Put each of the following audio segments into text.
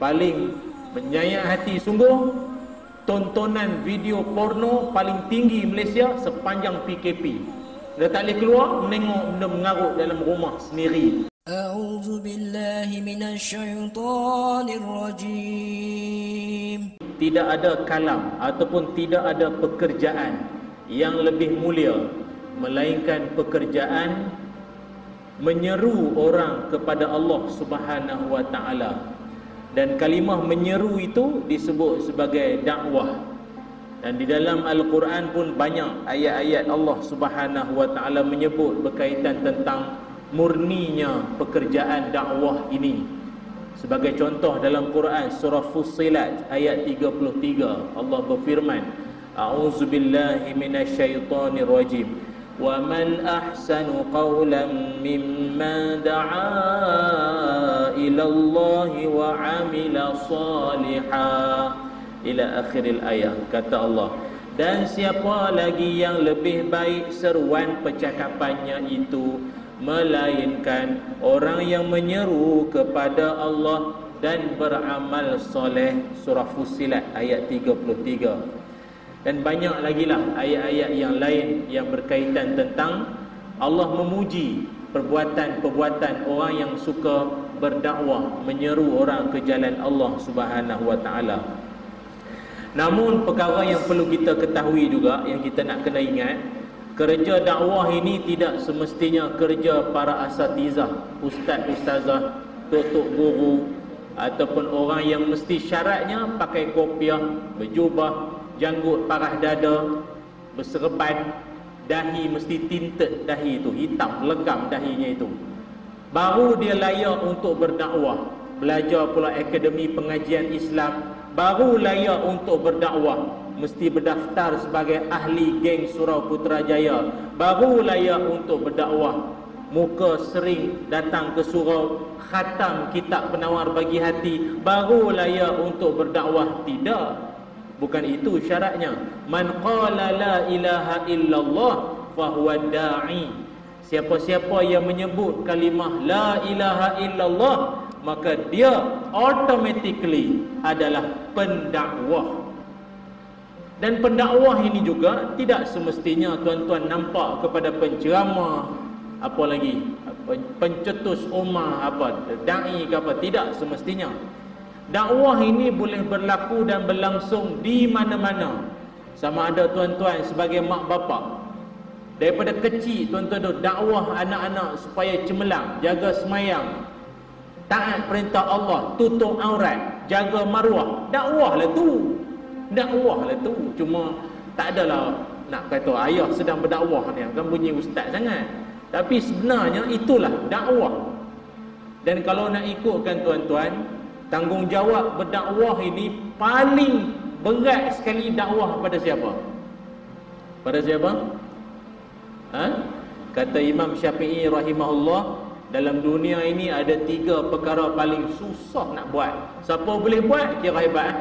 paling menyayat hati sungguh tontonan video porno paling tinggi Malaysia sepanjang PKP. Dia tak boleh keluar, menengok benda mengarut dalam rumah sendiri. A'udzu billahi minasyaitonir rajim. Tidak ada kalam ataupun tidak ada pekerjaan yang lebih mulia melainkan pekerjaan menyeru orang kepada Allah Subhanahu wa taala. Dan kalimah menyeru itu disebut sebagai dakwah. Dan di dalam Al-Quran pun banyak ayat-ayat Allah Subhanahu wa taala menyebut berkaitan tentang murninya pekerjaan dakwah ini. Sebagai contoh dalam Quran surah Fussilat ayat 33, Allah berfirman, A'udzubillahi minasyaitonir rajim. Wa man ahsanu qawlan mimman da'a ila Allah wa 'amila shalihan ila akhiril ayat. Kata Allah, dan siapa lagi yang lebih baik seruan percakapannya itu melainkan orang yang menyeru kepada Allah dan beramal soleh. Surah Fussilat ayat 33. Dan banyak lagi lah ayat-ayat yang lain yang berkaitan tentang Allah memuji perbuatan-perbuatan orang yang suka berdakwah, menyeru orang ke jalan Allah Subhanahu wa taala. Namun perkara yang perlu kita ketahui juga, yang kita nak kena ingat, kerja dakwah ini tidak semestinya kerja para asatizah, ustaz-ustazah, tok-tok guru, ataupun orang yang mesti syaratnya pakai kopiah, berjubah, janggut parah dada, berserban, dahi mesti tinted, dahi itu hitam, legam dahinya itu, baru dia layak untuk berdakwah. Belajar pula akademi pengajian Islam, baru layak untuk berdakwah. Mesti berdaftar sebagai ahli geng Surau Putrajaya, baru layak untuk berdakwah. Muka sering datang ke surau, khatam kitab penawar bagi hati, baru layak untuk berdakwah. Tidak, bukan itu syaratnya. Man qala la ilaha illallah fahuwa da'i. Siapa-siapa yang menyebut kalimah la ilaha illallah, maka dia automatically adalah pendakwah. Dan pendakwah ini juga tidak semestinya tuan-tuan nampak kepada penceramah, apa lagi, pencetus ummah, apa dai ke apa. Tidak semestinya. Dakwah ini boleh berlaku dan berlangsung di mana-mana. Sama ada tuan-tuan sebagai mak bapak, daripada kecil tuan-tuan tu dakwah anak-anak supaya cemerlang, jaga semayang, taat perintah Allah, tutup aurat, jaga maruah. Dakwah lah tu. Dakwah lah tu. Cuma tak adalah nak kata ayah sedang berdakwah ni, kan bunyi ustaz sangat. Tapi sebenarnya itulah dakwah. Dan kalau nak ikutkan tuan-tuan, tanggungjawab berdakwah ini paling berat sekali dakwah pada siapa? Pada siapa? Kata Imam Syafi'i rahimahullah, dalam dunia ini ada 3 perkara paling susah nak buat. Siapa boleh buat kira hebat.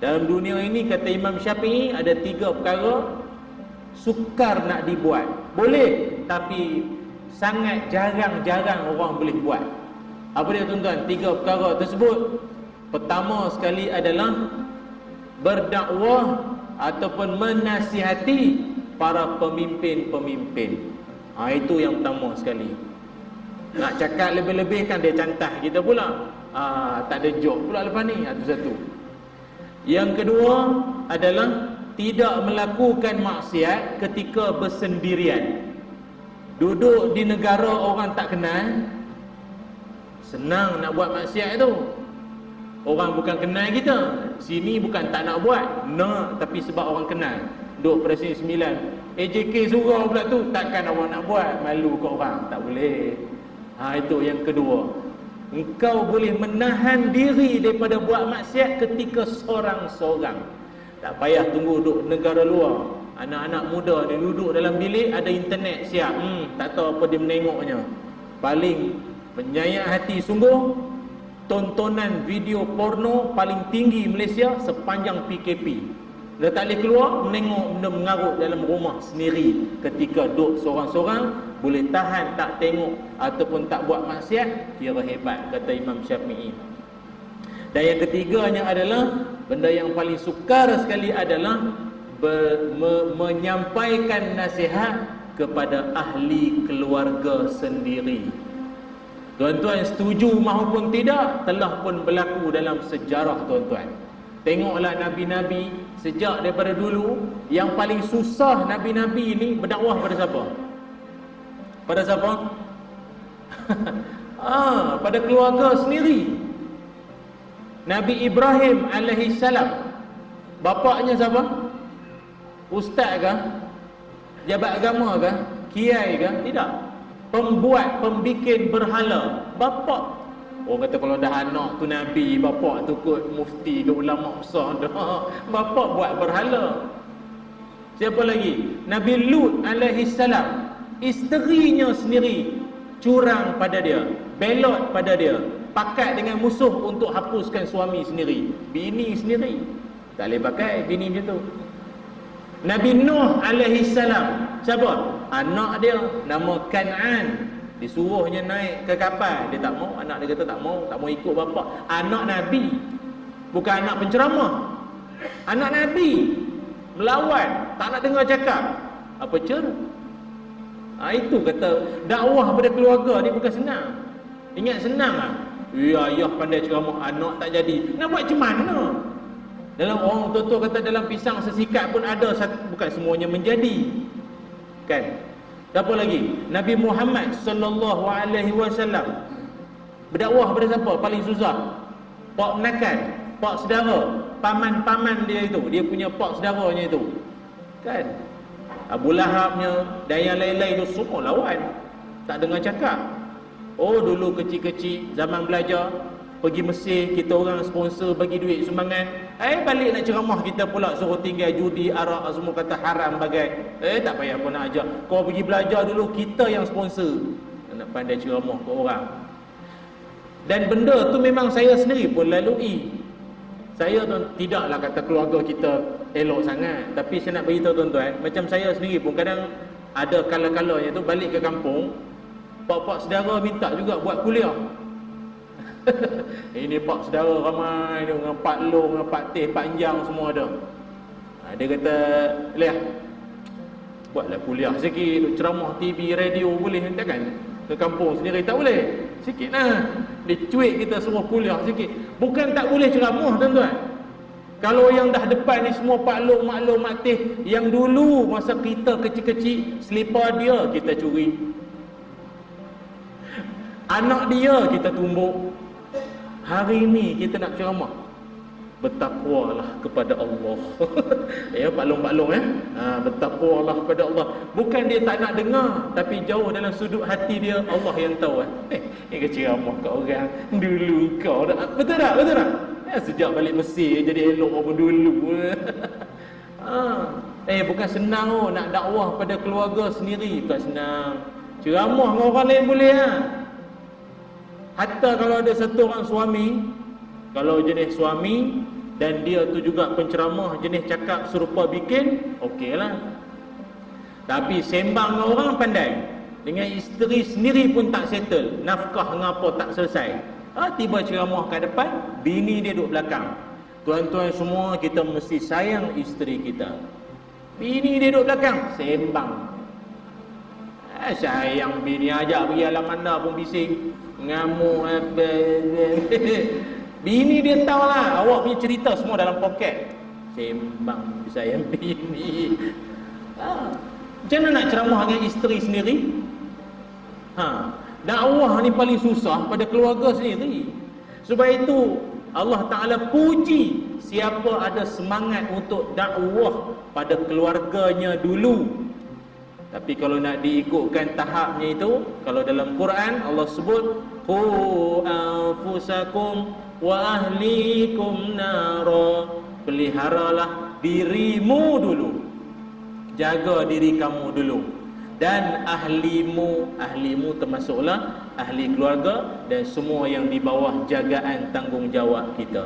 Dalam dunia ini kata Imam Syafi'i ada 3 perkara sukar nak dibuat. Boleh, tapi sangat jarang-jarang orang boleh buat. Apa dia tuan-tuan? 3 perkara tersebut. Pertama sekali adalah berdakwah ataupun menasihati para pemimpin-pemimpin. Itu yang pertama sekali. Nak cakap lebih-lebih kan dia cantah kita pula. Tak ada joke pula lepas ni. Itu satu. Yang kedua adalah tidak melakukan maksiat ketika bersendirian. Duduk di negara orang tak kenal, senang nak buat maksiat tu. Orang bukan kenal kita, sini bukan tak nak buat, nak, tapi sebab orang kenal. Duduk Presiden 9, AJK surau pula tu, takkan orang nak buat, malu ke orang, tak boleh. Itu yang kedua. Engkau boleh menahan diri daripada buat maksiat ketika seorang-seorang. Tak payah tunggu duduk negara luar. Anak-anak muda dia duduk dalam bilik, ada internet siap, tak tahu apa dia menengoknya. Paling menyayat hati sungguh tontonan video porno paling tinggi Malaysia sepanjang PKP. Dia tak boleh keluar, menengok benda mengarut dalam rumah sendiri. Ketika duduk seorang-seorang, boleh tahan tak tengok ataupun tak buat maksiat, kira hebat, kata Imam Syafi'i. Dan yang ketiganya adalah benda yang paling sukar sekali adalah menyampaikan nasihat kepada ahli keluarga sendiri. Tuan-tuan setuju maupun tidak, telah pun berlaku dalam sejarah tuan-tuan. Tengoklah Nabi-Nabi sejak daripada dulu, yang paling susah Nabi-Nabi ini berdakwah pada siapa? Pada siapa? Pada keluarga sendiri. Nabi Ibrahim alaihi salam, bapaknya siapa? Ustaz ke? Jabat agama ke? Kiai ke? Tidak. Pembikin berhala. Bapak. Orang kata kalau dah anak tu Nabi, bapak tu kot mufti ke ulama besar dah. Bapak buat berhala. Siapa lagi? Nabi Lut alaihi salam, isterinya sendiri curang pada dia, belot pada dia, pakat dengan musuh untuk hapuskan suami sendiri, bini sendiri. Tak boleh pakai bini macam tu. Nabi Nuh alaihi salam, siapa? Anak dia nama Kan'an, disuruhnya naik ke kapal, dia tak mau. Anak dia kata tak mau ikut bapa. Anak Nabi, bukan anak penceramah, anak Nabi melawan, tak nak dengar cakap. Apa cara? Itu kata dakwah pada keluarga ni bukan senang. Ingat senang lah. Ayah pandai ceramah, anak tak jadi. Nak buat macam mana? Dalam orang tua kata dalam pisang sesikat pun ada, bukan semuanya menjadi. Kan? Siapa lagi? Nabi Muhammad sallallahu alaihi wasallam berdakwah pada siapa? Paling susah. Pak menakan, pak saudara, paman-paman dia itu, dia punya pak saudaranya itu. Kan? Abu Lahabnya dan yang lain-lain itu semua lawan. Tak dengar cakap. Oh, dulu kecil-kecil zaman belajar pergi Mesir, kita orang sponsor bagi duit sumbangan. Balik nak ceramah kita pula suruh tinggal judi, arak, semua kata haram bagai. Tak payah pun nak ajar. Kau pergi belajar dulu, kita yang sponsor. Nak pandai ceramah ke orang. Dan benda tu memang saya sendiri pun lalui. Saya tu tidaklah kata keluarga kita elok sangat, tapi saya nak beritahu tuan-tuan, macam saya sendiri pun kadang ada kala-kalanya tu balik ke kampung, pak-pak saudara minta juga buat kuliah. Ini pak saudara ramai dia, dengan Pak Long, dengan Pak Teh, Panjang semua ada. Dia kata, "Liah, buatlah kuliah sikit, ceramah TV, radio boleh, takkan ke kampung sendiri tak boleh. Sikit lah." Dia cuik kita semua kuliah sikit. Bukan tak boleh ceramah tuan-tuan. Kalau yang dah depan ni semua Pak Long, Mak Long, Mak Teh, yang dulu masa kita kecil-kecil, selipar dia kita curi, anak dia kita tumbuk. Hari ni kita nak ceramah, bertakwalah kepada Allah. Pak Long bertakwalah kepada Allah. Bukan dia tak nak dengar, tapi jauh dalam sudut hati dia, Allah yang tahu. Ini ceramah kat orang dulu kau dah. Betul tak? Sejak balik Mesir jadi elok apa dulu. Bukan senang nak dakwah pada keluarga sendiri, bukan senang. Ceramah dengan orang lain boleh Hatta kalau ada satu orang suami, kalau jenis suami dan dia tu juga penceramah jenis cakap serupa bikin, okeylah. Tapi sembang dengan orang pandai, dengan isteri sendiri pun tak settle, nafkah ngapa tak selesai. Tiba ceramah kat depan, bini dia duduk belakang. Tuan-tuan semua, kita mesti sayang isteri kita. Bini dia duduk belakang, sembang. Sayang bini, ajak pergi alam anda pun bising, ngamuk. Bini dia tahulah, awak punya cerita semua dalam poket. Sembang sayang bini. Macam mana nak ceramah dengan isteri sendiri? Dakwah ni paling susah pada keluarga sendiri. Sebab itu Allah Ta'ala puji siapa ada semangat untuk dakwah pada keluarganya dulu. Tapi kalau nak diikutkan tahapnya itu, kalau dalam Quran Allah sebut qu anfusakum wa ahlikum nara, peliharalah dirimu dulu, jaga diri kamu dulu, dan ahlimu termasuklah ahli keluarga dan semua yang di bawah jagaan tanggungjawab kita.